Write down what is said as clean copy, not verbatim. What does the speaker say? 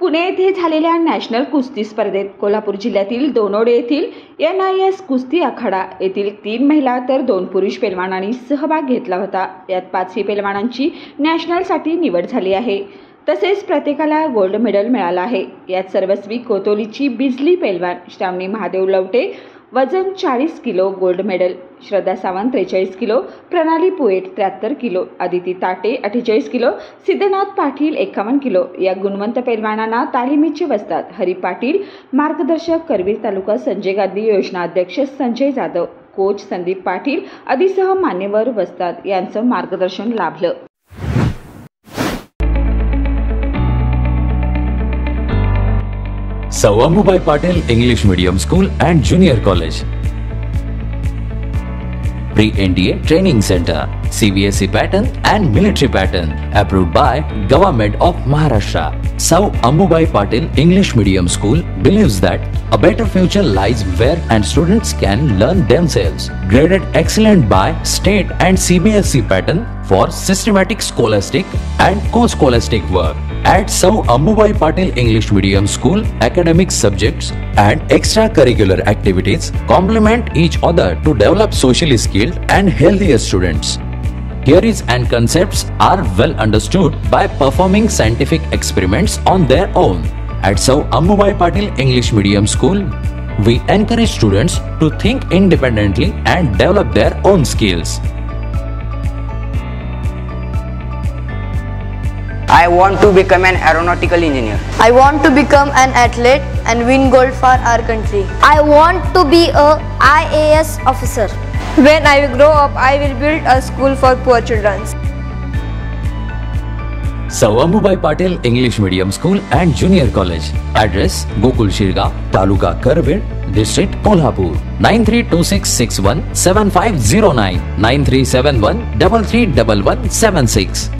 पुणे येथे झालेल्या नॅशनल कुस्ती स्पर्धेत कोल्हापूर जिल्ह्यातील दोनोडे येथील NIS कुस्ती आखाडा येथील 3 महिला तर 2 पुरुष पैलवानांनी सहभाग घेतला होता। यात 5 पैलवानांची नॅशनलसाठी निवड झाली आहे। तसेच प्रत्येकाला गोल्ड मेडल मिळाला आहे। यात सर्वस्वी कोतोलीची बिजली पैलवान श्रावणी महादेव लवटे वजन 40 किलो गोल्ड मेडल, श्रद्धा सावंत 43 किलो, प्रणाली पुएट 73 किलो, आदिती ताटे 48 किलो, सिद्धनाथ पाटील 51 किलो या गुणवंत पैलवानांना तालिमीचे वस्ताद हरी पाटील, मार्गदर्शक करवीर तालुका संजय गांधी योजना अध्यक्ष संजय जाधव, कोच संदीप पाटील आदीसह मान्यवर वस्ताद यांचं मार्गदर्शन लाभलं। Sir Ambubai Patil English Medium School and Junior College. Pre-NDA Training Center, CBSE pattern and military pattern, approved by Government of Maharashtra. Sir Ambubai Patil English Medium School believes that a better future lies where and students can learn themselves. Graded excellent by state and CBSE pattern for systematic scholastic and co-scholastic work. At Sir Ambubai Patil English Medium School, academic subjects and extracurricular activities complement each other to develop socially skilled and healthier students. Theories and concepts are well understood by performing scientific experiments on their own. At Sir Ambubai Patil English Medium School, we encourage students to think independently and develop their own skills. I want to become an aeronautical engineer. I want to become an athlete and win gold for our country. I want to be a IAS officer. When I grow up, I will build a school for poor children. Sir Ambubai Patil English Medium School and Junior College. Address: Gokul Shirga, Taluka Karvir, District Kolhapur. 9326617509, 9371331176.